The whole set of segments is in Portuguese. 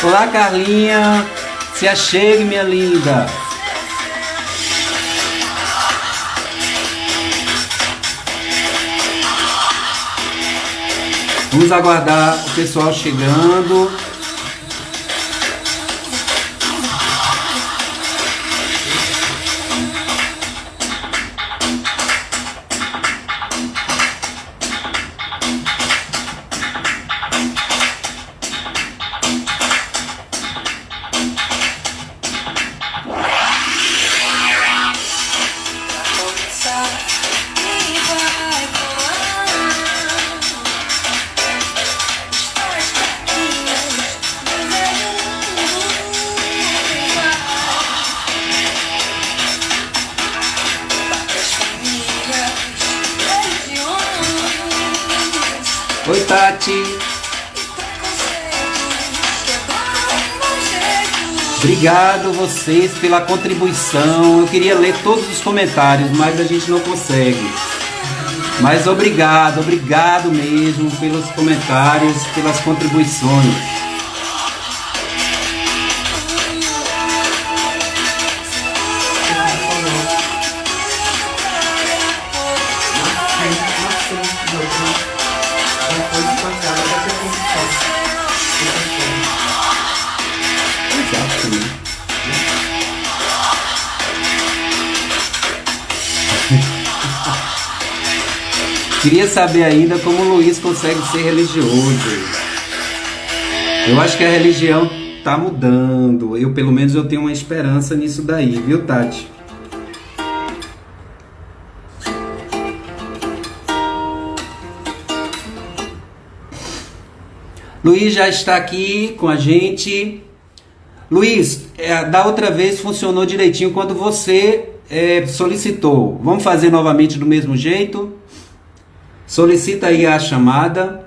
Olá, Carlinha. Se achegue, minha linda. Vamos aguardar o pessoal chegando. Oi, Tati. Obrigado vocês pela contribuição. Eu queria ler todos os comentários, mas a gente não consegue. Mas obrigado mesmo pelos comentários, pelas contribuições. Queria saber ainda como o Luiz consegue ser religioso. Eu acho que a religião tá mudando. Pelo menos, eu tenho uma esperança nisso daí, viu, Tati? Luiz já está aqui com a gente. Luiz, da outra vez funcionou direitinho quando você solicitou. Vamos fazer novamente do mesmo jeito? Solicita aí a chamada.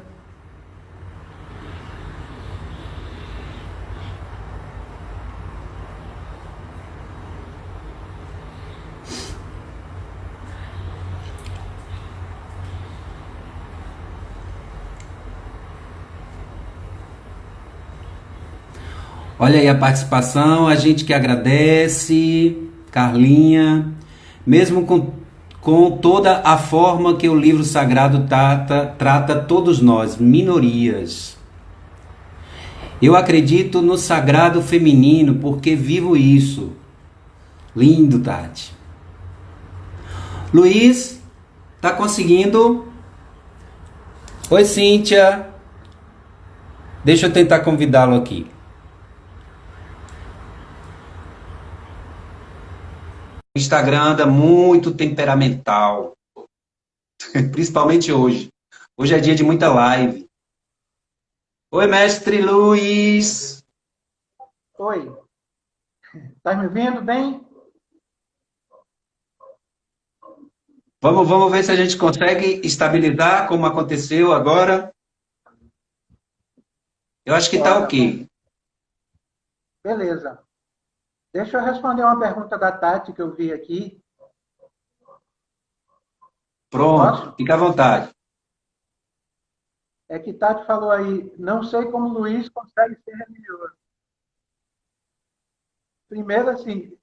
Olha aí a participação, a gente que agradece, Carlinha, mesmo com toda a forma que o livro sagrado trata todos nós, minorias. Eu acredito no sagrado feminino porque vivo isso. Lindo, Tati. Luiz, tá conseguindo? Oi, Cíntia. Deixa eu tentar convidá-lo aqui. O Instagram anda muito temperamental, principalmente hoje. Hoje é dia de muita live. Oi, mestre Luiz. Oi. Tá me ouvindo bem? Vamos ver se a gente consegue estabilizar como aconteceu agora. Eu acho que tá ok. Beleza. Deixa eu responder uma pergunta da Tati que eu vi aqui. Pronto, Posso? fica à vontade. É que Tati falou aí, não sei como o Luiz consegue ser religioso. Primeiro, assim,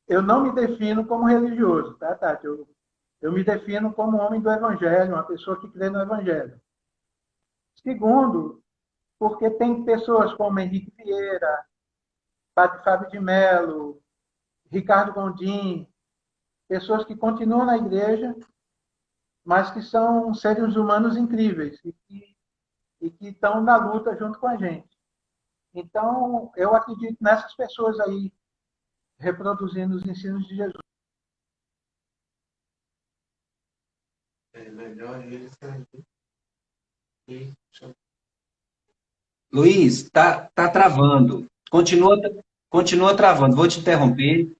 eu não me defino como religioso, tá, Tati? Eu me defino como homem do Evangelho, uma pessoa que crê no Evangelho. Segundo, porque tem pessoas como Henrique Vieira, Padre Fábio de Mello, Ricardo Gondim, pessoas que continuam na igreja, mas que são seres humanos incríveis e que estão na luta junto com a gente. Então, eu acredito nessas pessoas aí, reproduzindo os ensinos de Jesus. É melhor ele sair e Luiz, tá travando. Continua travando. Vou te interromper.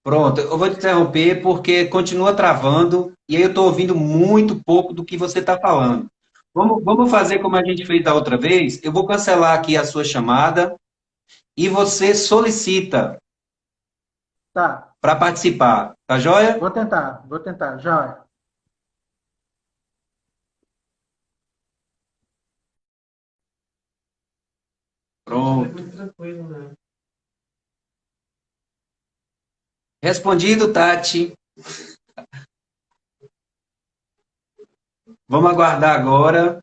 Pronto, eu vou te interromper porque continua travando e aí eu estou ouvindo muito pouco do que você está falando. Vamos fazer como a gente fez da outra vez? Eu vou cancelar aqui a sua chamada e você solicita Tá, para participar, tá joia? vou tentar, já. É Pronto. muito tranquilo, né? Respondido, Tati. Vamos aguardar agora.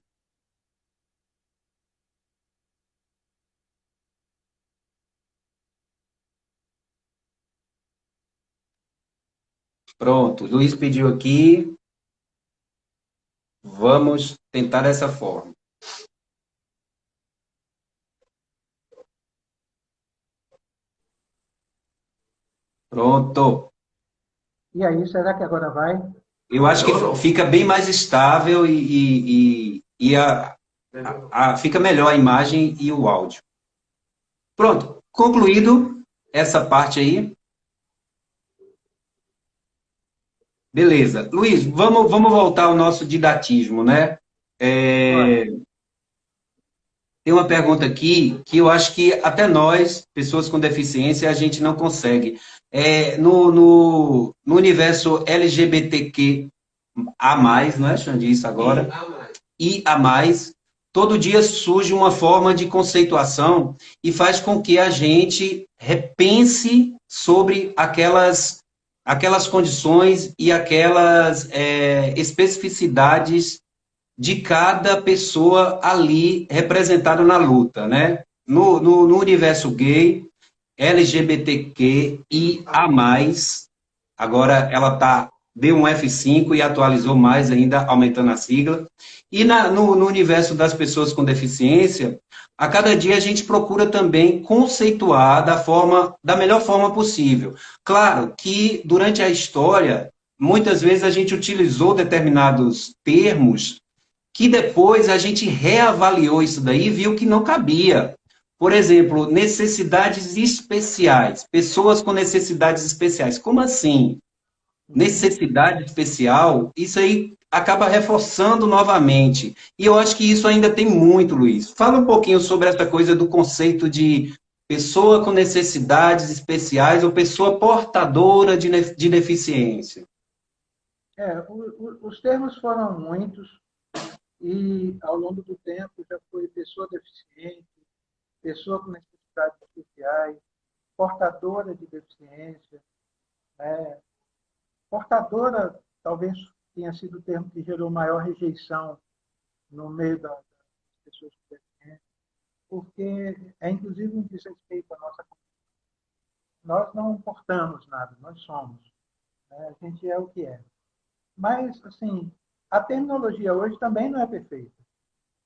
Pronto, o Luiz pediu aqui. Vamos tentar dessa forma. Pronto. E aí, será que agora vai? Eu acho que fica bem mais estável e Melhorou. fica melhor a imagem e o áudio. Pronto, concluído essa parte aí. Beleza. Luiz, vamos voltar ao nosso didatismo, né? Olha, Tem uma pergunta aqui que eu acho que até nós, pessoas com deficiência, a gente não consegue. No universo LGBTQ a mais, não é, Xande, isso agora? E a mais, todo dia surge uma forma de conceituação e faz com que a gente repense sobre aquelas condições e aquelas especificidades de cada pessoa ali representada na luta, né? No universo gay, LGBTQ e a mais, agora ela deu um F5 e atualizou mais ainda, aumentando a sigla. E no universo das pessoas com deficiência, a cada dia a gente procura também conceituar da melhor forma possível. Claro que durante a história, muitas vezes a gente utilizou determinados termos que depois a gente reavaliou isso daí e viu que não cabia. Por exemplo, necessidades especiais, pessoas com necessidades especiais. Como assim? Necessidade especial, isso aí acaba reforçando novamente. E eu acho que isso ainda tem muito, Luiz. Fala um pouquinho sobre essa coisa do conceito de pessoa com necessidades especiais ou pessoa portadora de deficiência. os termos foram muitos e, ao longo do tempo, já foi pessoa deficiente, pessoa com necessidades especiais, portadora de deficiência, né? Portadora talvez tenha sido o termo que gerou maior rejeição no meio das pessoas com deficiência, porque é inclusive um desrespeito à nossa comunidade. Nós não portamos nada, nós somos. Né? A gente é o que é. Mas, assim, a terminologia hoje também não é perfeita.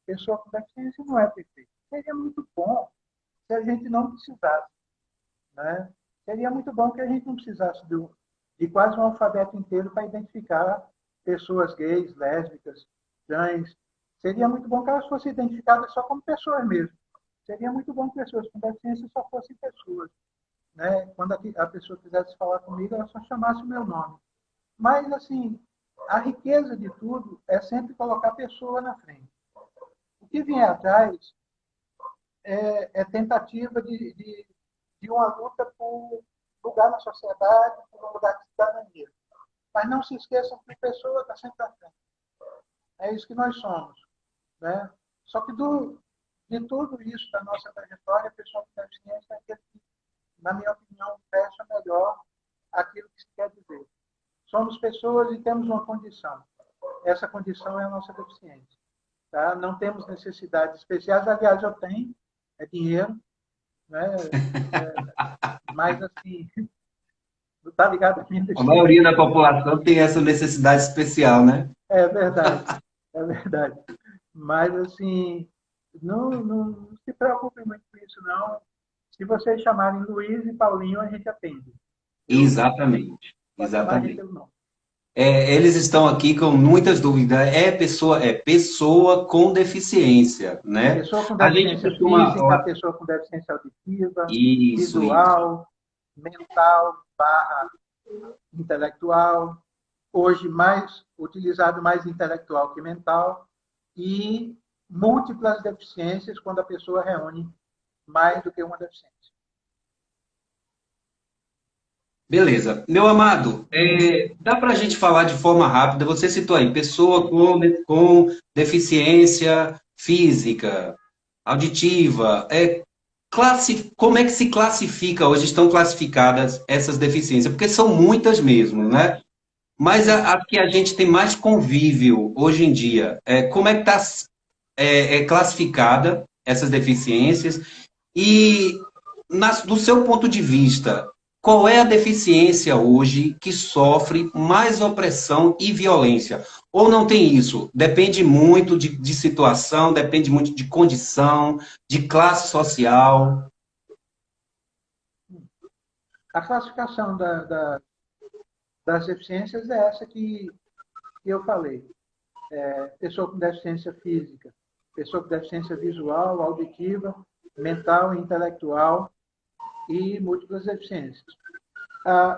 Pessoa com deficiência não é perfeita. Seria muito bom se a gente não precisasse. Né? Seria muito bom que a gente não precisasse de quase um alfabeto inteiro para identificar pessoas gays, lésbicas, trans. Seria muito bom que elas fossem identificadas só como pessoas mesmo. Seria muito bom que pessoas com deficiência só fossem pessoas. Né? Quando a pessoa quisesse falar comigo, ela só chamasse o meu nome. Mas, assim, a riqueza de tudo é sempre colocar a pessoa na frente. O que vier atrás é tentativa de uma luta por lugar na sociedade, por um lugar de cidadania. Mas não se esqueçam que a pessoa está sempre à frente. É isso que nós somos. Né? Só que de tudo isso, da nossa trajetória, a pessoa com deficiência é aquele que, na minha opinião, fecha melhor aquilo que se quer dizer. Somos pessoas e temos uma condição. Essa condição é a nossa deficiência. Tá? Não temos necessidades especiais. Aliás, eu tenho, é dinheiro, né? Mas, assim, não está ligado à minha A maioria da deficiência. população tem essa necessidade especial, né? É verdade, é verdade. Mas, assim, não se preocupe muito com isso, não. Se vocês chamarem Luiz e Paulinho, a gente atende. Eu, Exatamente, pode chamar a gente exatamente. pelo nome. Eles estão aqui com muitas dúvidas. É pessoa com deficiência, né? Pessoa com A gente deficiência costuma. física, pessoa com deficiência auditiva, Isso. visual, mental, barra intelectual, hoje mais utilizado mais intelectual que mental, e múltiplas deficiências quando a pessoa reúne mais do que uma deficiência. Beleza. Meu amado, dá para a gente falar de forma rápida? Você citou aí, pessoa com deficiência física, auditiva. como é que se classifica, hoje estão classificadas essas deficiências? Porque são muitas mesmo, né? Mas a que a gente tem mais convívio hoje em dia, como é que está classificada essas deficiências? E, do seu ponto de vista, qual é a deficiência hoje que sofre mais opressão e violência? Ou não tem isso? Depende muito de situação, depende muito de condição, de classe social. A classificação das deficiências é essa que eu falei. Pessoa com deficiência física, pessoa com deficiência visual, auditiva, mental, intelectual e múltiplas deficiências.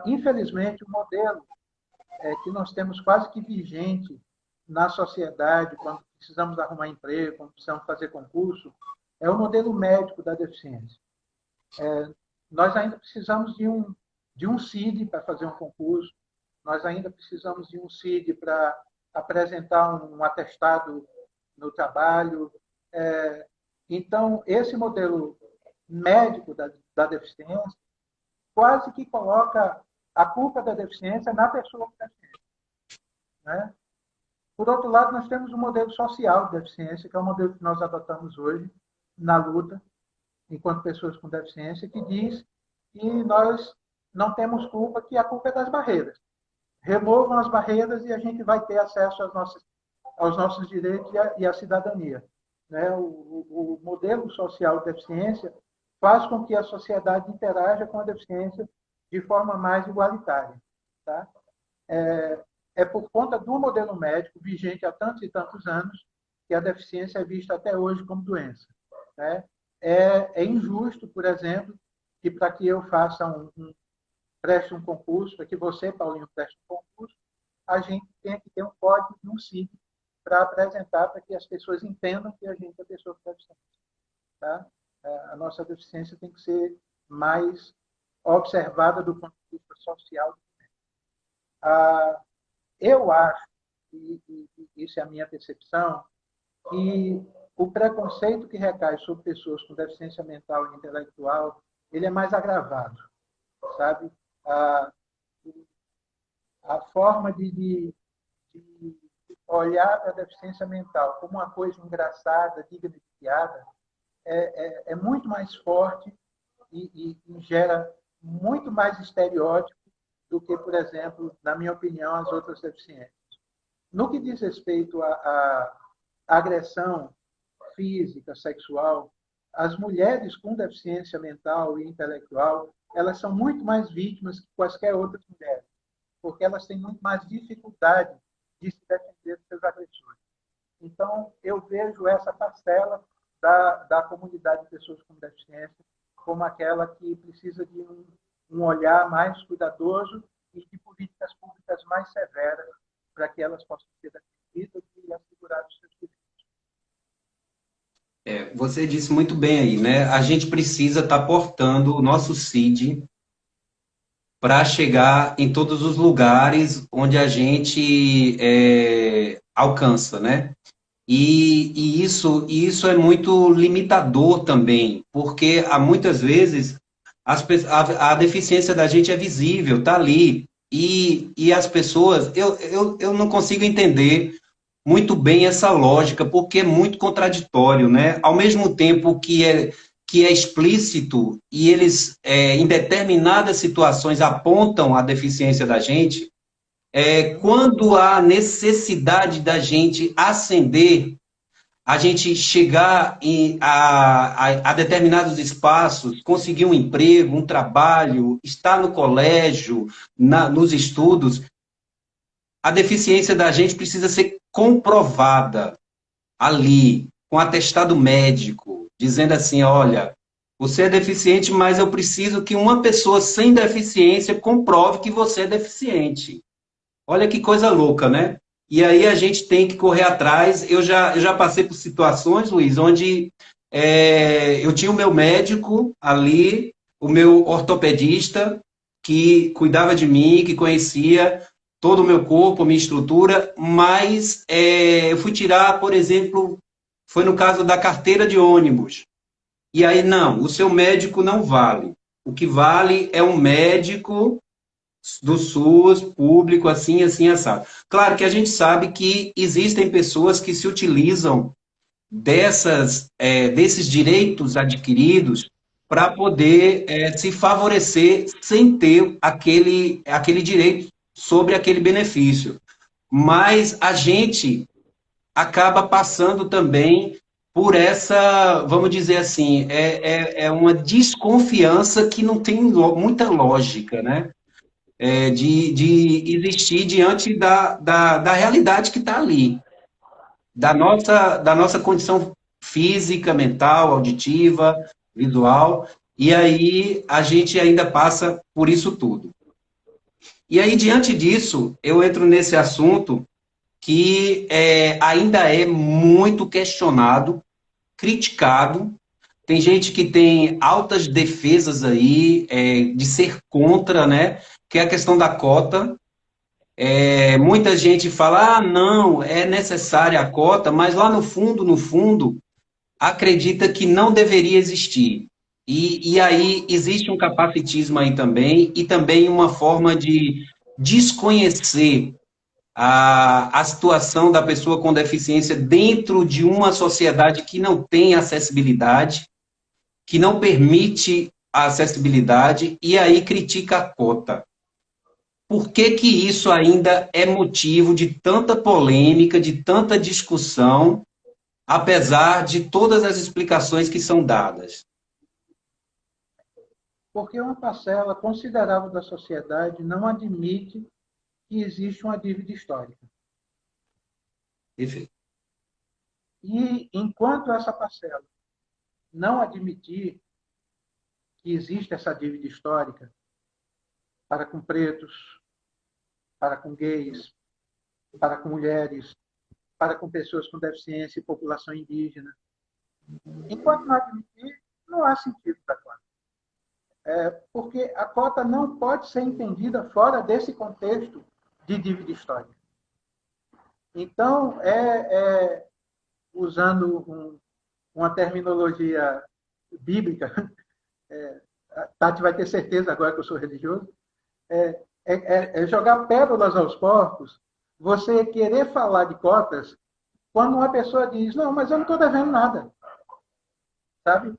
Infelizmente, o modelo que nós temos quase que vigente na sociedade, quando precisamos arrumar emprego, quando precisamos fazer concurso, é o modelo médico da deficiência. Nós ainda precisamos de um CID para fazer um concurso, nós ainda precisamos de um CID para apresentar um atestado no trabalho. Então, esse modelo médico da deficiência quase que coloca a culpa da deficiência na pessoa com deficiência, né? Por outro lado, nós temos o modelo social de deficiência, que é o modelo que nós adotamos hoje na luta, enquanto pessoas com deficiência, que diz que nós não temos culpa, que a culpa é das barreiras. Removam as barreiras e a gente vai ter acesso aos nossos direitos e à cidadania, né? O modelo social de deficiência faz com que a sociedade interaja com a deficiência de forma mais igualitária. Tá? Por conta do modelo médico vigente há tantos e tantos anos que a deficiência é vista até hoje como doença. Né? É injusto, por exemplo, que para que eu faça preste um concurso, para que você, Paulinho, preste um concurso, a gente tenha que ter um código e um CID para apresentar, para que as pessoas entendam que a gente é pessoa com deficiência. Tá? A nossa deficiência tem que ser mais observada do ponto de vista social. Eu acho, e isso é a minha percepção, que o preconceito que recai sobre pessoas com deficiência mental e intelectual, ele é mais agravado, sabe? A forma de olhar para a deficiência mental como uma coisa engraçada, digna de piada, é muito mais forte e gera muito mais estereótipo do que, por exemplo, na minha opinião, as outras deficiências. No que diz respeito à agressão física, sexual, as mulheres com deficiência mental e intelectual, elas são muito mais vítimas que quaisquer outras mulheres, porque elas têm muito mais dificuldade de se defender dos seus agressores. Então, eu vejo essa parcela da comunidade de pessoas com deficiência como aquela que precisa de um olhar mais cuidadoso e de políticas públicas mais severas para que elas possam ser defendidas e assegurar os seus direitos. Você disse muito bem aí, né? A gente precisa estar portando o nosso CID para chegar em todos os lugares onde a gente alcança, né? E isso é muito limitador também, porque há muitas vezes a deficiência da gente é visível, está ali. E as pessoas, eu não consigo entender muito bem essa lógica, porque é muito contraditório, né? Ao mesmo tempo que é explícito e eles, em determinadas situações, apontam a deficiência da gente, quando há necessidade da gente ascender, a gente chegar a determinados espaços, conseguir um emprego, um trabalho, estar no colégio, nos estudos, a deficiência da gente precisa ser comprovada ali, com atestado médico, dizendo assim, olha, você é deficiente, mas eu preciso que uma pessoa sem deficiência comprove que você é deficiente. Olha que coisa louca, né? E aí a gente tem que correr atrás. Eu já passei por situações, Luiz, onde eu tinha o meu médico ali, o meu ortopedista, que cuidava de mim, que conhecia todo o meu corpo, minha estrutura, mas eu fui tirar, por exemplo, foi no caso da carteira de ônibus. E aí, não, o seu médico não vale. O que vale é um médico do SUS, público, assim, assim, assado. Claro que a gente sabe que existem pessoas que se utilizam desses direitos adquiridos para poder se favorecer sem ter aquele direito sobre aquele benefício. Mas a gente acaba passando também por essa, vamos dizer assim, é uma desconfiança que não tem muita lógica, né? De existir diante da realidade que está ali, da nossa condição física, mental, auditiva, visual, e aí a gente ainda passa por isso tudo. E aí, diante disso, eu entro nesse assunto que ainda é muito questionado, criticado. Tem gente que tem altas defesas aí de ser contra, né? Que é a questão da cota. Muita gente fala, não, é necessária a cota, mas lá no fundo, acredita que não deveria existir. E aí existe um capacitismo aí também, e também uma forma de desconhecer a situação da pessoa com deficiência dentro de uma sociedade que não tem acessibilidade, que não permite a acessibilidade, e aí critica a cota. Por que que isso ainda é motivo de tanta polêmica, de tanta discussão, apesar de todas as explicações que são dadas? Porque uma parcela considerável da sociedade não admite que existe uma dívida histórica. Perfeito. E enquanto essa parcela não admitir que existe essa dívida histórica para com pretos, para com gays, para com mulheres, para com pessoas com deficiência e população indígena, enquanto não admitir, não há sentido da cota. Porque a cota não pode ser entendida fora desse contexto de dívida histórica. Então, usando uma terminologia bíblica, a Tati vai ter certeza agora que eu sou religioso, é jogar pérolas aos porcos, você querer falar de cotas quando uma pessoa diz, não, mas eu não estou devendo nada. Sabe?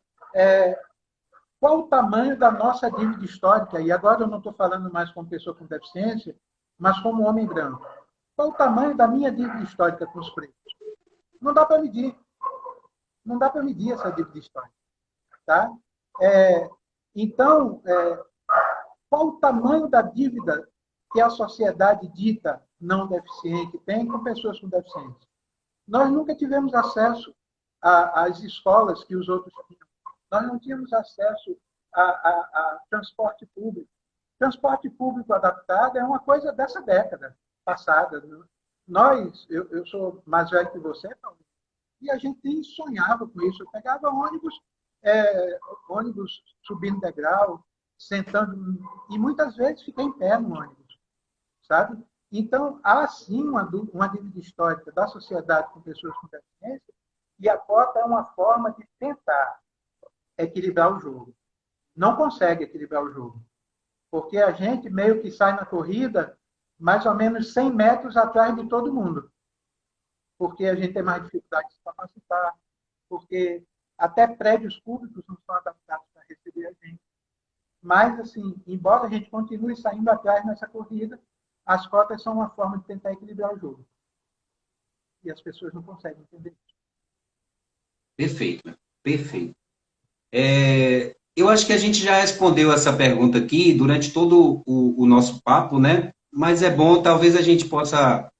Qual o tamanho da nossa dívida histórica? E agora eu não estou falando mais como pessoa com deficiência, mas como homem branco. Qual o tamanho da minha dívida histórica com os pretos? Não dá para medir. Não dá para medir essa dívida histórica. Tá? Então, qual o tamanho da dívida que a sociedade dita não deficiente tem com pessoas com deficiência? Nós nunca tivemos acesso às escolas que os outros tinham. Nós não tínhamos acesso a transporte público. Transporte público adaptado é uma coisa dessa década passada. Eu sou mais velho que você, Paulo, e a gente nem sonhava com isso. Eu pegava ônibus subindo degrau, sentando, e muitas vezes fiquei em pé no ônibus, sabe? Então, há sim uma dívida histórica da sociedade com pessoas com deficiência, e a cota é uma forma de tentar equilibrar o jogo. Não consegue equilibrar o jogo, porque a gente meio que sai na corrida mais ou menos 100 metros atrás de todo mundo, porque a gente tem mais dificuldade de se capacitar, porque até prédios públicos não são adaptados para receber a gente. Mas, assim, embora a gente continue saindo atrás nessa corrida, as cotas são uma forma de tentar equilibrar o jogo. E as pessoas não conseguem entender isso. Perfeito, perfeito. Eu acho que a gente já respondeu essa pergunta aqui durante todo o nosso papo, né? Mas é bom, talvez a gente possa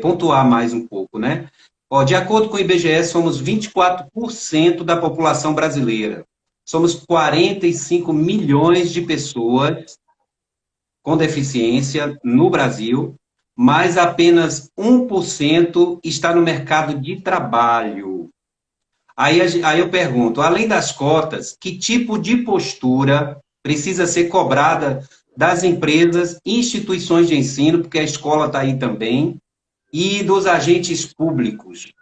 pontuar mais um pouco, né? Ó, de acordo com o IBGE, somos 24% da população brasileira. Somos 45 milhões de pessoas com deficiência no Brasil, mas apenas 1% está no mercado de trabalho. Aí eu pergunto, além das cotas, que tipo de postura precisa ser cobrada das empresas, instituições de ensino, porque a escola está aí também, e dos agentes públicos?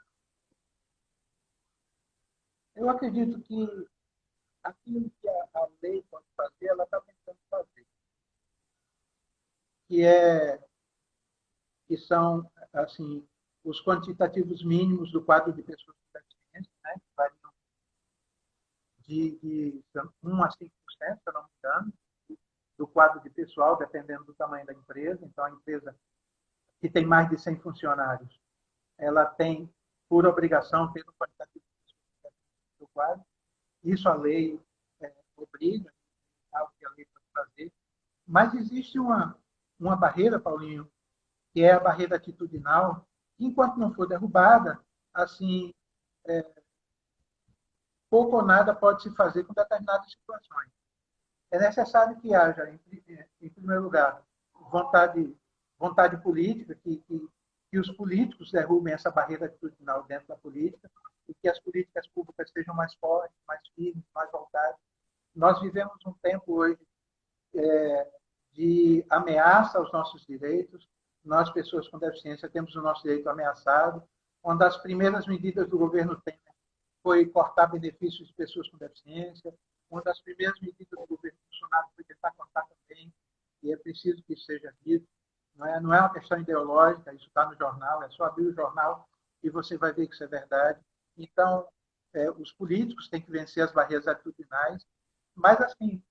Eu acredito que aquilo que a lei pode fazer, ela está tentando fazer, que é que são assim os quantitativos mínimos do quadro de pessoas com deficiência, né, que variam de 1 a 5%, se eu não me engano, do quadro de pessoal, dependendo do tamanho da empresa. Então, a empresa que tem mais de 100 funcionários, ela tem, por obrigação, ter um quantitativo do quadro. Isso a lei obriga, é algo que a lei pode fazer. Mas existe uma barreira, Paulinho, que é a barreira atitudinal, que, enquanto não for derrubada, assim, pouco ou nada pode se fazer com determinadas situações. É necessário que haja, em primeiro lugar, vontade política, que os políticos derrubem essa barreira atitudinal dentro da política e que as políticas públicas sejam mais fortes, mais firmes, mais voltadas. Nós vivemos um tempo hoje de ameaça aos nossos direitos. Nós, pessoas com deficiência, temos o nosso direito ameaçado. Uma das primeiras medidas do governo Temer foi cortar benefícios de pessoas com deficiência. Uma das primeiras medidas do governo Bolsonaro foi tentar cortar também, e é preciso que isso seja dito. Não é uma questão ideológica, isso está no jornal, é só abrir o jornal e você vai ver que isso é verdade. Então, os políticos têm que vencer as barreiras atitudinais, mas, assim,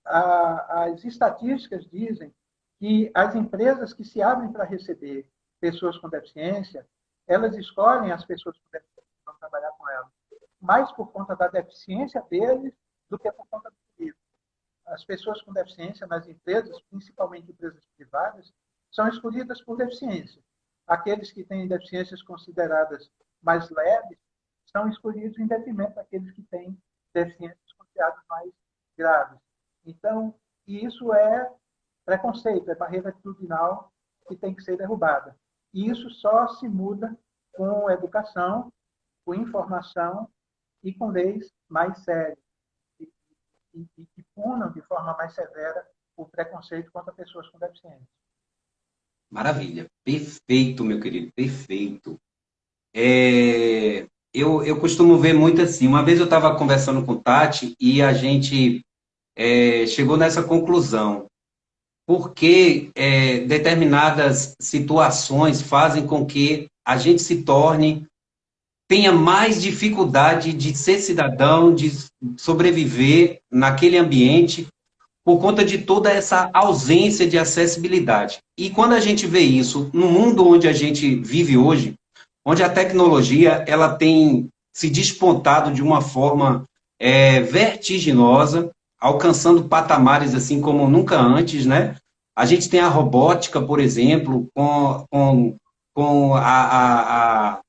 as estatísticas dizem que as empresas que se abrem para receber pessoas com deficiência, elas escolhem as pessoas com deficiência que vão trabalhar com elas, mais por conta da deficiência deles do que por conta do público. As pessoas com deficiência nas empresas, principalmente empresas privadas, são escolhidas por deficiência. Aqueles que têm deficiências consideradas mais leves são escolhidos em detrimento daqueles que têm deficiências consideradas mais graves. Então, isso é preconceito, é barreira atitudinal que tem que ser derrubada. E isso só se muda com educação, com informação e com leis mais sérias e que punam de forma mais severa o preconceito contra pessoas com deficiência. Maravilha. Perfeito, meu querido, perfeito. Eu costumo ver muito assim. Uma vez eu estava conversando com o Tati e a gente chegou nessa conclusão. Porque determinadas situações fazem com que a gente se tenha mais dificuldade de ser cidadão, de sobreviver naquele ambiente, por conta de toda essa ausência de acessibilidade. E quando a gente vê isso no mundo onde a gente vive hoje, onde a tecnologia ela tem se despontado de uma forma vertiginosa, alcançando patamares assim como nunca antes, né? A gente tem a robótica, por exemplo, com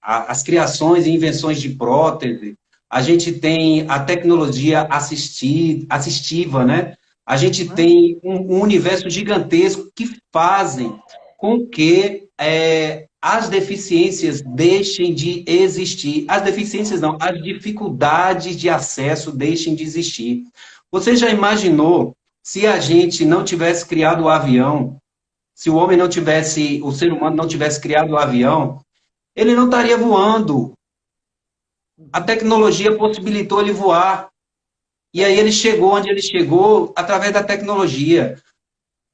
as criações e invenções de prótese. A gente tem a tecnologia assistiva, né? A gente tem um universo gigantesco que fazem com que as deficiências deixem de existir. As deficiências não, as dificuldades de acesso deixem de existir. Você já imaginou se a gente não tivesse criado o avião, se o homem não tivesse, o ser humano não tivesse criado o avião, ele não estaria voando. A tecnologia possibilitou ele voar. E aí ele chegou onde ele chegou através da tecnologia.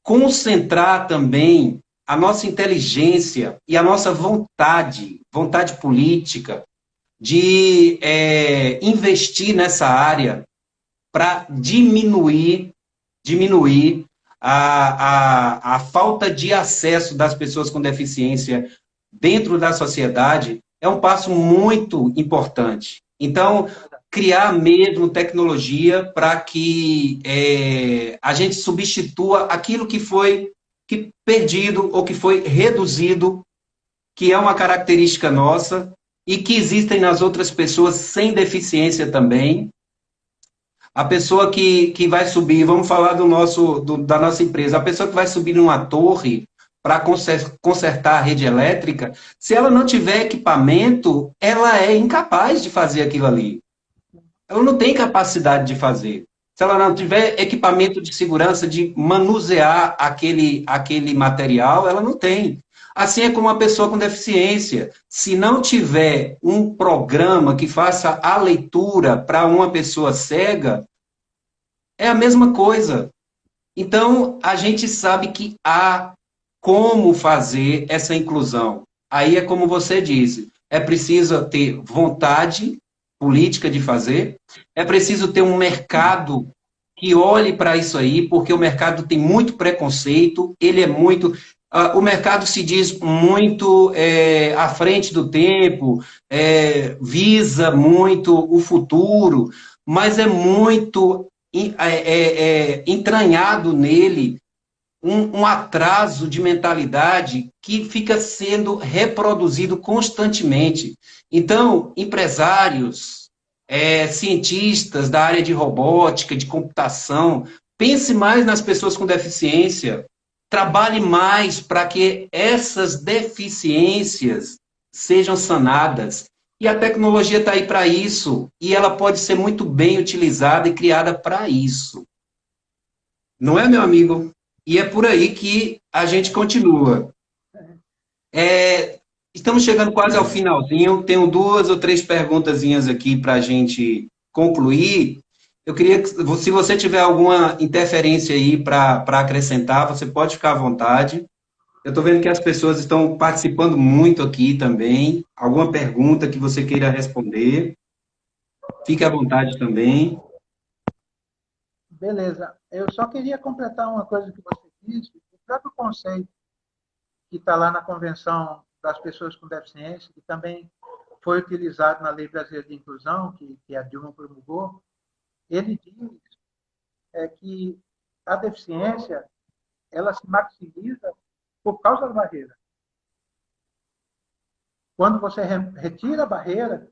Concentrar também a nossa inteligência e a nossa vontade política de investir nessa área para diminuir a falta de acesso das pessoas com deficiência dentro da sociedade é um passo muito importante. Então, criar mesmo tecnologia para que a gente substitua aquilo que foi perdido ou que foi reduzido, que é uma característica nossa e que existem nas outras pessoas sem deficiência também. A pessoa que vai subir, vamos falar da nossa empresa, a pessoa que vai subir numa torre para consertar a rede elétrica, se ela não tiver equipamento, ela é incapaz de fazer aquilo ali. Ela não tem capacidade de fazer. Se ela não tiver equipamento de segurança, de manusear aquele material, ela não tem. Assim é como uma pessoa com deficiência. Se não tiver um programa que faça a leitura para uma pessoa cega, é a mesma coisa. Então, a gente sabe que há como fazer essa inclusão. Aí é como você disse, é preciso ter vontade política de fazer, é preciso ter um mercado que olhe para isso aí, porque o mercado tem muito preconceito, ele é muito. O mercado se diz muito à frente do tempo, visa muito o futuro, mas é muito entranhado nele um atraso de mentalidade que fica sendo reproduzido constantemente. Então, empresários, cientistas da área de robótica, de computação, pense mais nas pessoas com deficiência, trabalhe mais para que essas deficiências sejam sanadas. E a tecnologia está aí para isso, e ela pode ser muito bem utilizada e criada para isso. Não é, meu amigo? E é por aí que a gente continua. É, estamos chegando quase ao finalzinho. Tenho duas ou três perguntazinhas aqui para a gente concluir. Eu queria que, se você tiver alguma interferência aí para acrescentar, você pode ficar à vontade. Eu estou vendo que as pessoas estão participando muito aqui também. Alguma pergunta que você queira responder, fique à vontade também. Beleza. Eu só queria completar uma coisa que você disse. O próprio conceito que está lá na Convenção das Pessoas com Deficiência, que também foi utilizado na Lei Brasileira de Inclusão, que a Dilma promulgou, ele diz que a deficiência ela se maximiza por causa da barreira. Quando você retira a barreira,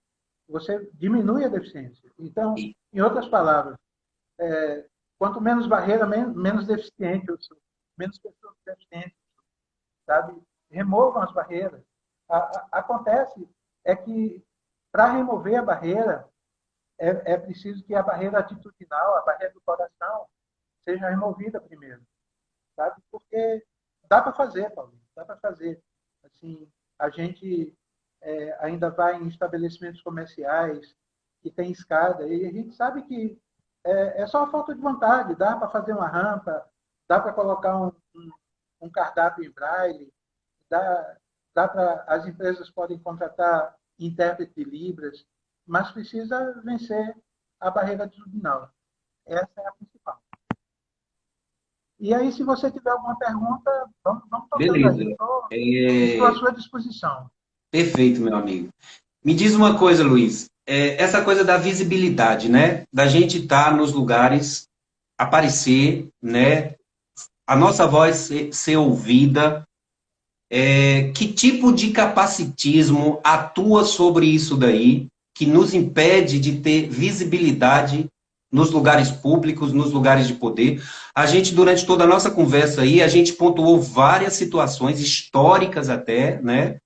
você diminui a deficiência. Então, em outras palavras, quanto menos barreira, menos deficiente eu sou, menos pessoas deficientes, sabe? Removam as barreiras. Acontece é que, para remover a barreira, é preciso que a barreira atitudinal, a barreira do coração, seja removida primeiro, sabe? Porque dá para fazer, Paulinho, dá para fazer. Assim, a gente ainda vai em estabelecimentos comerciais que tem escada e a gente sabe que é só falta de vontade. Dá para fazer uma rampa, dá para colocar um cardápio em braille, dá para as empresas podem contratar intérprete de libras, mas precisa vencer a barreira atitudinal. Essa é a principal. E aí, se você tiver alguma pergunta, vamos tocando Beleza. aí. Estou à sua disposição. Perfeito, meu amigo. Me diz uma coisa, Luiz. Essa coisa da visibilidade, né? Da gente estar nos lugares, aparecer, né? A nossa voz ser ouvida. Que tipo de capacitismo atua sobre isso daí, que nos impede de ter visibilidade nos lugares públicos, nos lugares de poder? A gente, durante toda a nossa conversa aí, a gente pontuou várias situações históricas até, né?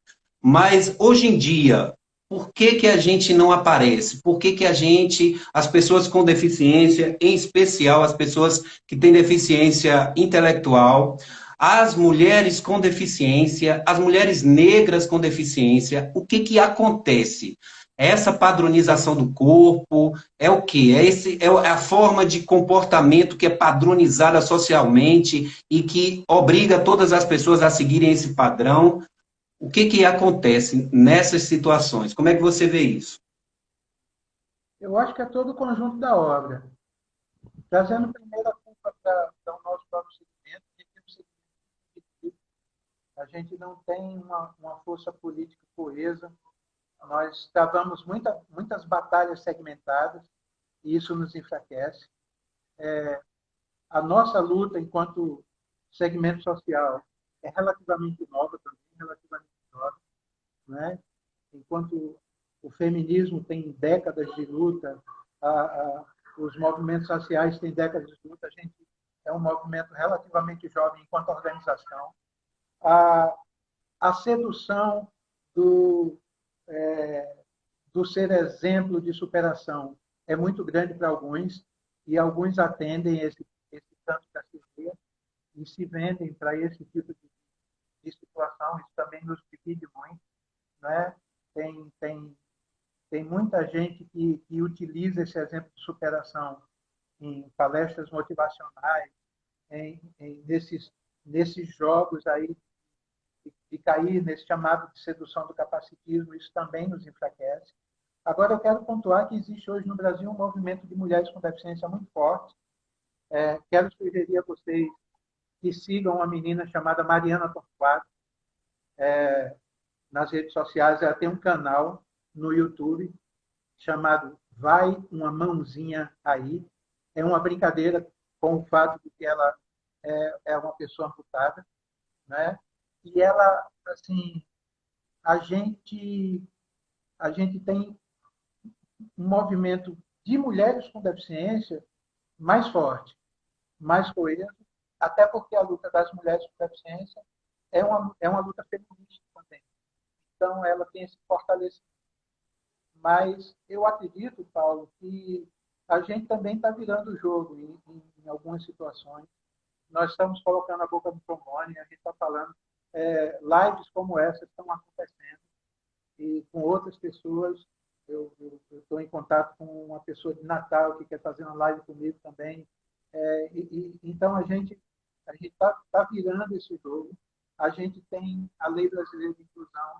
Mas hoje em dia, por que que a gente não aparece? Por que que a gente, as pessoas com deficiência, em especial as pessoas que têm deficiência intelectual, as mulheres com deficiência, as mulheres negras com deficiência, o que que acontece? Essa padronização do corpo é o quê? É a forma de comportamento que é padronizada socialmente e que obriga todas as pessoas a seguirem esse padrão. O que que acontece nessas situações? Como é que você vê isso? Eu acho que é todo o conjunto da obra. Trazendo primeiro a culpa para o nosso próprio segmento, a gente não tem uma força política coesa, nós travamos muitas batalhas segmentadas, e isso nos enfraquece. A nossa luta enquanto segmento social é relativamente nova também, relativamente nova, né? Enquanto o feminismo tem décadas de luta, os movimentos sociais têm décadas de luta, a gente é um movimento relativamente jovem enquanto organização. A, a sedução do, do ser exemplo de superação é muito grande para alguns, e alguns atendem esse canto da cerveja e se vendem para esse tipo de situação, isso também nos divide muito, né? Tem muita gente que utiliza esse exemplo de superação em palestras motivacionais, nesses jogos aí de cair nesse chamado de sedução do capacitismo, isso também nos enfraquece. Agora, eu quero pontuar que existe hoje no Brasil um movimento de mulheres com deficiência muito forte. Quero sugerir a vocês que sigam uma menina chamada Mariana Torquato. Nas redes sociais, ela tem um canal no YouTube chamado Vai Uma Mãozinha Aí. É uma brincadeira com o fato de que ela é uma pessoa amputada, né? E ela, assim, a gente tem um movimento de mulheres com deficiência mais forte, mais coeso, até porque a luta das mulheres com deficiência é uma luta feminista também. Então, ela tem esse fortalecimento. Mas eu acredito, Paulo, que a gente também está virando o jogo em algumas situações. Nós estamos colocando a boca no trombone, a gente está falando, lives como essa estão acontecendo, e com outras pessoas. Eu estou em contato com uma pessoa de Natal que quer fazer uma live comigo também. Então, a gente está virando esse jogo. A gente tem a Lei Brasileira de Inclusão,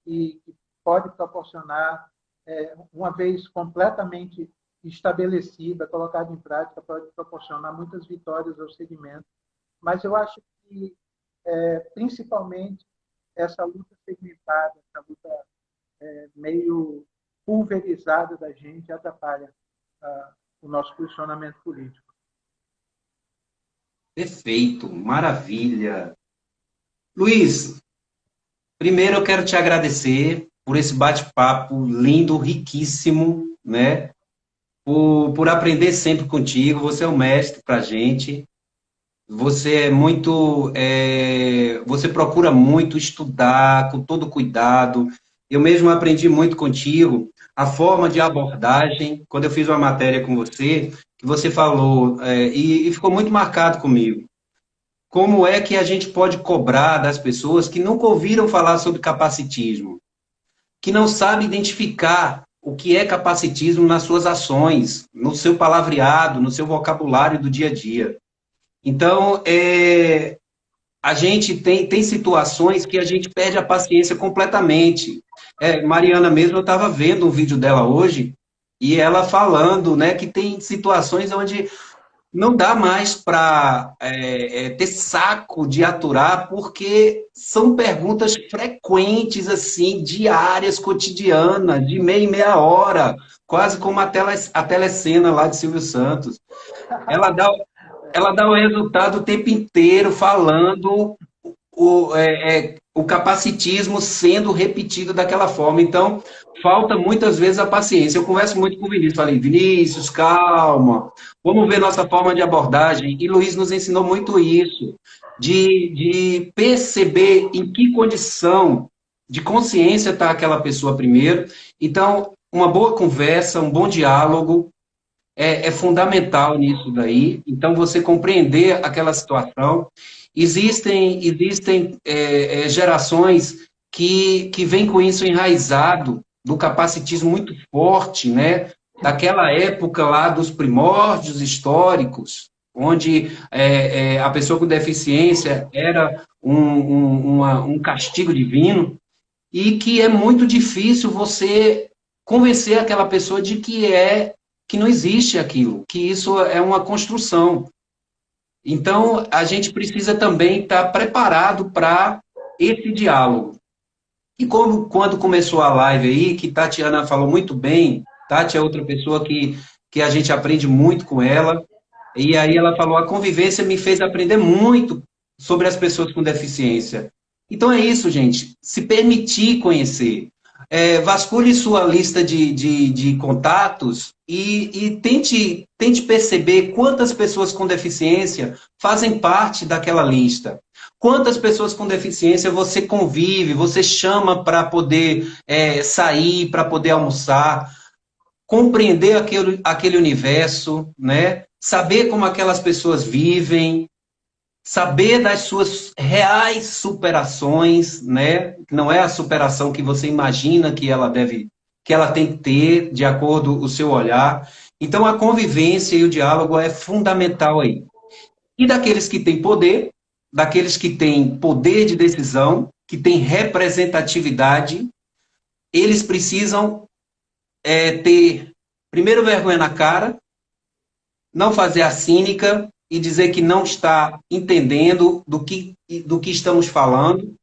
que pode proporcionar, uma vez completamente estabelecida, colocada em prática, pode proporcionar muitas vitórias ao segmento. Mas eu acho que, principalmente, essa luta segmentada, essa luta meio pulverizada da gente, atrapalha o nosso posicionamento político. Perfeito, maravilha. Luiz, primeiro eu quero te agradecer por esse bate-papo lindo, riquíssimo, né? Por aprender sempre contigo. Você é um mestre para a gente. Você é muito, você procura muito estudar com todo cuidado. Eu mesmo aprendi muito contigo a forma de abordagem. Quando eu fiz uma matéria com você, que você falou, e ficou muito marcado comigo. Como é que a gente pode cobrar das pessoas que nunca ouviram falar sobre capacitismo, que não sabem identificar o que é capacitismo nas suas ações, no seu palavreado, no seu vocabulário do dia a dia. Então, a gente tem situações que a gente perde a paciência completamente. Mariana mesmo, eu estava vendo um vídeo dela hoje, e ela falando, né, que tem situações onde não dá mais para ter saco de aturar, porque são perguntas frequentes, assim, diárias, cotidianas, de meia em meia hora, quase como a telecena lá de Silvio Santos. Ela dá, ela dá o resultado o tempo inteiro falando o capacitismo sendo repetido daquela forma. Então, falta muitas vezes a paciência. Eu converso muito com o Vinícius, falei, Vinícius, calma, vamos ver nossa forma de abordagem. E Luiz nos ensinou muito isso, de perceber em que condição de consciência está aquela pessoa primeiro. Então, uma boa conversa, um bom diálogo, é fundamental nisso daí. Então, você compreender aquela situação. Existem gerações que vêm com isso enraizado, do capacitismo muito forte, né? Daquela época lá dos primórdios históricos, onde a pessoa com deficiência era um castigo divino, e que é muito difícil você convencer aquela pessoa de que não existe aquilo, que isso é uma construção. Então, a gente precisa também estar preparado para esse diálogo. E quando começou a live aí, que Tatiana falou muito bem, Tati é outra pessoa que a gente aprende muito com ela, e aí ela falou, a convivência me fez aprender muito sobre as pessoas com deficiência. Então é isso, gente, se permitir conhecer. Vasculhe sua lista de contatos e tente perceber quantas pessoas com deficiência fazem parte daquela lista. Quantas pessoas com deficiência você convive, você chama para poder sair, para poder almoçar, compreender aquele universo, né? Saber como aquelas pessoas vivem, saber das suas reais superações, né? Não é a superação que você imagina que ela tem que ter, de acordo com o seu olhar. Então, a convivência e o diálogo é fundamental aí. E daqueles que têm poder, daqueles que têm poder de decisão, que têm representatividade, eles precisam ter, primeiro, vergonha na cara, não fazer a cínica e dizer que não está entendendo do que estamos falando,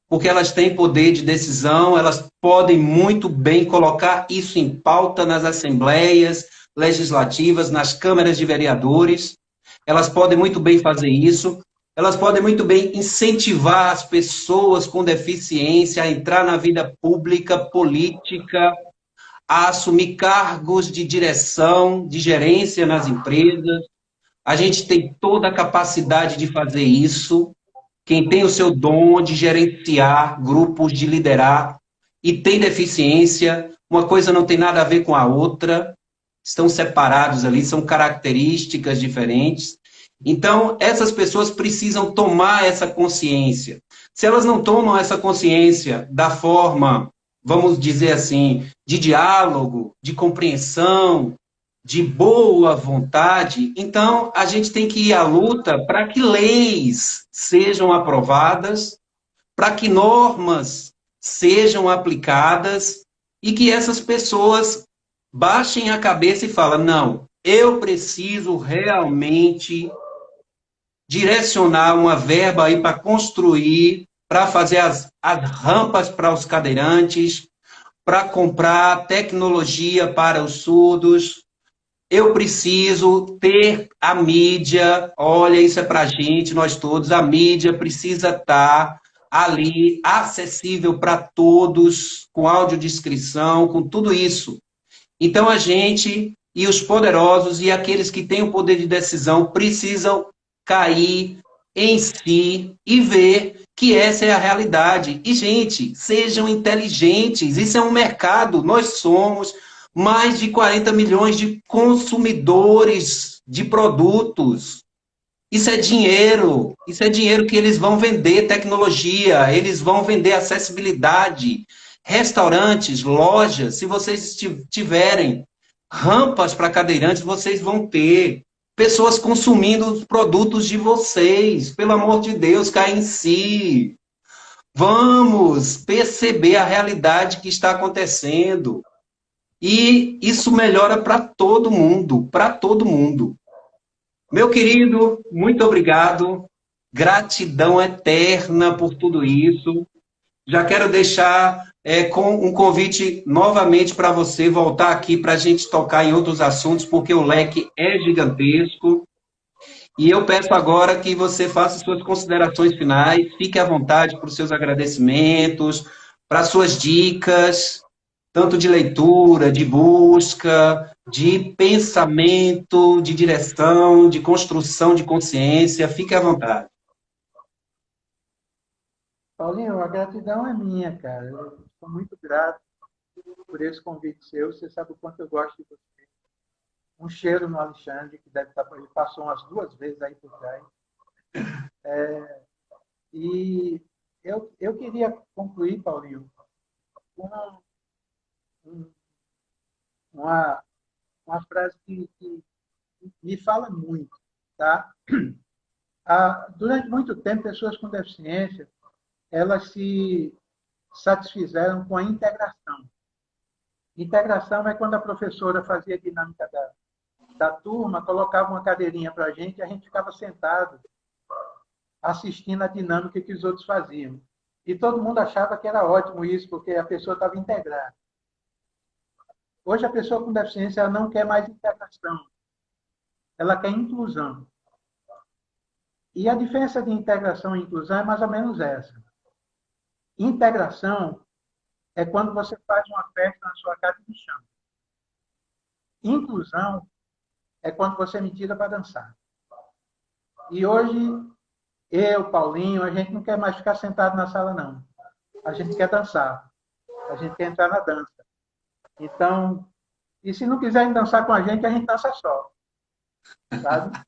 porque elas têm poder de decisão, elas podem muito bem colocar isso em pauta nas assembleias legislativas, nas câmaras de vereadores, elas podem muito bem fazer isso, elas podem muito bem incentivar as pessoas com deficiência a entrar na vida pública, política, a assumir cargos de direção, de gerência nas empresas. A gente tem toda a capacidade de fazer isso. Quem tem o seu dom de gerenciar grupos, de liderar, e tem deficiência, uma coisa não tem nada a ver com a outra, estão separados ali, são características diferentes. Então, essas pessoas precisam tomar essa consciência. Se elas não tomam essa consciência da forma, vamos dizer assim, de diálogo, de compreensão, de boa vontade, então a gente tem que ir à luta para que leis sejam aprovadas, para que normas sejam aplicadas e que essas pessoas baixem a cabeça e falem, não, eu preciso realmente direcionar uma verba aí para construir, para fazer as rampas para os cadeirantes, para comprar tecnologia para os surdos. Eu preciso ter a mídia, olha, isso é para a gente, nós todos, a mídia precisa estar ali, acessível para todos, com audiodescrição, com tudo isso. Então a gente e os poderosos e aqueles que têm o poder de decisão precisam cair em si e ver que essa é a realidade. E, gente, sejam inteligentes, isso é um mercado, nós somos mais de 40 milhões de consumidores de produtos. Isso é dinheiro que eles vão vender tecnologia, eles vão vender acessibilidade, restaurantes, lojas, se vocês tiverem rampas para cadeirantes, vocês vão ter pessoas consumindo os produtos de vocês, pelo amor de Deus, cai em si. Vamos perceber a realidade que está acontecendo. E isso melhora para todo mundo, para todo mundo. Meu querido, muito obrigado. Gratidão eterna por tudo isso. Já quero deixar com um convite novamente para você voltar aqui para a gente tocar em outros assuntos, porque o leque é gigantesco. E eu peço agora que você faça suas considerações finais, fique à vontade para os seus agradecimentos, para suas dicas, tanto de leitura, de busca, de pensamento, de direção, de construção de consciência. Fique à vontade. Paulinho, a gratidão é minha, cara. Eu sou muito grato por esse convite seu. Você sabe o quanto eu gosto de você. Um cheiro no Alexandre, que deve estar, ele passou umas 2 vezes aí por trás. E eu queria concluir, Paulinho, com um- uma, uma frase que me fala muito, tá? Durante muito tempo, pessoas com deficiência, elas se satisfizeram com a integração. Integração é quando a professora fazia a dinâmica da turma, colocava uma cadeirinha para a gente e a gente ficava sentado assistindo a dinâmica que os outros faziam. E todo mundo achava que era ótimo isso, porque a pessoa estava integrada. Hoje, a pessoa com deficiência ela não quer mais integração, ela quer inclusão. E a diferença de integração e inclusão é mais ou menos essa. Integração é quando você faz uma festa na sua casa e me chama. Inclusão é quando você me tira para dançar. E hoje, eu, Paulinho, a gente não quer mais ficar sentado na sala, não. A gente quer dançar. A gente quer entrar na dança. Então, e se não quiserem dançar com a gente dança só. Sabe?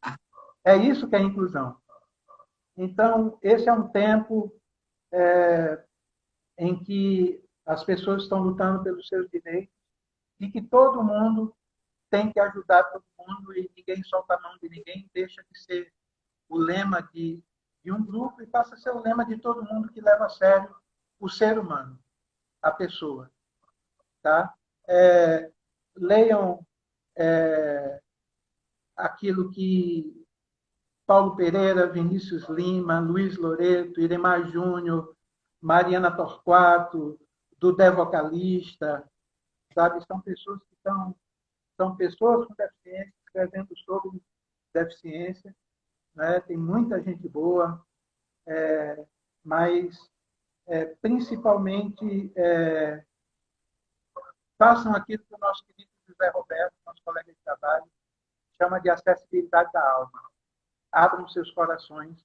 É isso que é inclusão. Então, esse é um tempo em que as pessoas estão lutando pelos seus direitos e que todo mundo tem que ajudar todo mundo e ninguém solta a mão de ninguém, deixa de ser o lema de um grupo e passa a ser o lema de todo mundo que leva a sério o ser humano, a pessoa. Tá? Leiam aquilo que Paulo Pereira, Vinícius Lima, Luiz Loreto, Iremar Júnior, Mariana Torquato, Dudé Vocalista, sabe? São pessoas com deficiência escrevendo sobre deficiência, né? Tem muita gente boa, mas principalmente façam aquilo que o nosso querido José Roberto, nosso colega de trabalho, chama de acessibilidade da alma. Abram seus corações,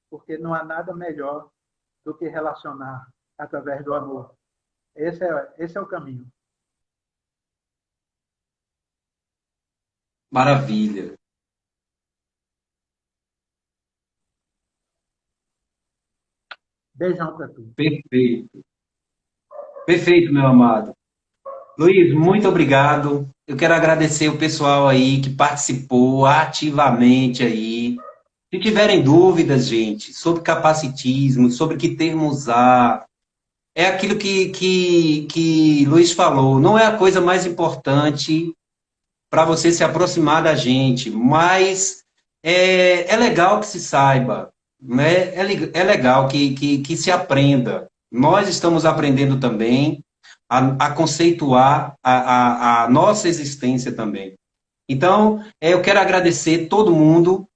porque não há nada melhor do que relacionar através do amor. Esse é o caminho. Maravilha. Beijão para tu. Perfeito. Perfeito, meu amado. Luiz, muito obrigado. Eu quero agradecer o pessoal aí que participou ativamente aí. Se tiverem dúvidas, gente, sobre capacitismo, sobre que termo usar, é aquilo que Luiz falou. Não é a coisa mais importante para você se aproximar da gente, mas é legal que se saiba, né? É legal que se aprenda. Nós estamos aprendendo também a conceituar a nossa existência também. Então, eu quero agradecer todo mundo.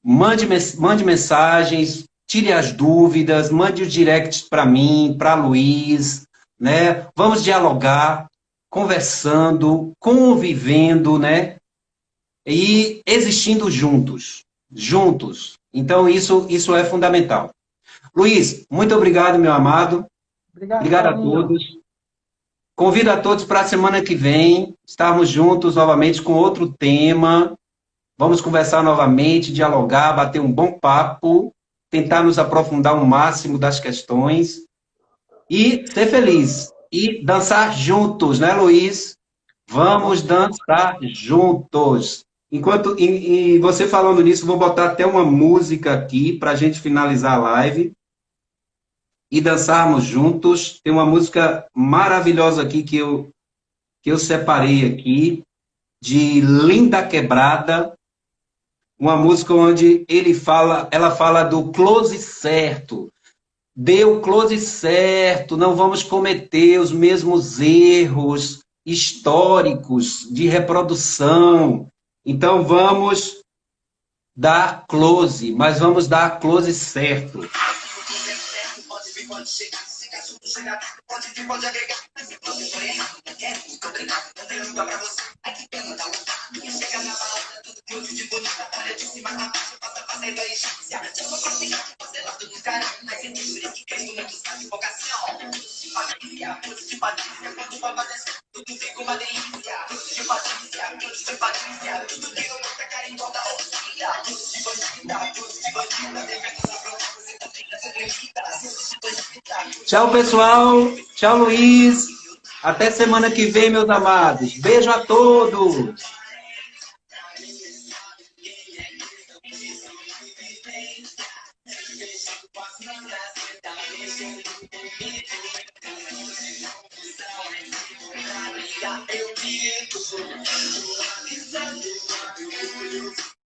Mande mensagens, tire as dúvidas, mande os directs para mim, para Luiz, né? Vamos dialogar, conversando, convivendo, né? E existindo juntos, juntos. Então, isso é fundamental. Luiz, muito obrigado, meu amado. Obrigado, Obrigado a Paulinho. todos. Convido a todos para a semana que vem estarmos juntos novamente com outro tema. Vamos conversar novamente, dialogar, bater um bom papo, tentar nos aprofundar o máximo das questões e ser feliz. E dançar juntos, né, Luiz? Vamos dançar juntos. E você falando nisso, vou botar até uma música aqui para a gente finalizar a live e dançarmos juntos. Tem uma música maravilhosa aqui que eu separei aqui, de Linda Quebrada, uma música onde ela fala do close certo. Dê o close certo, não vamos cometer os mesmos erros históricos de reprodução. Então vamos dar close, mas vamos dar close certo. Tchau, pessoal. Tchau, Luiz. Até semana que vem, meus amados. Beijo a todos.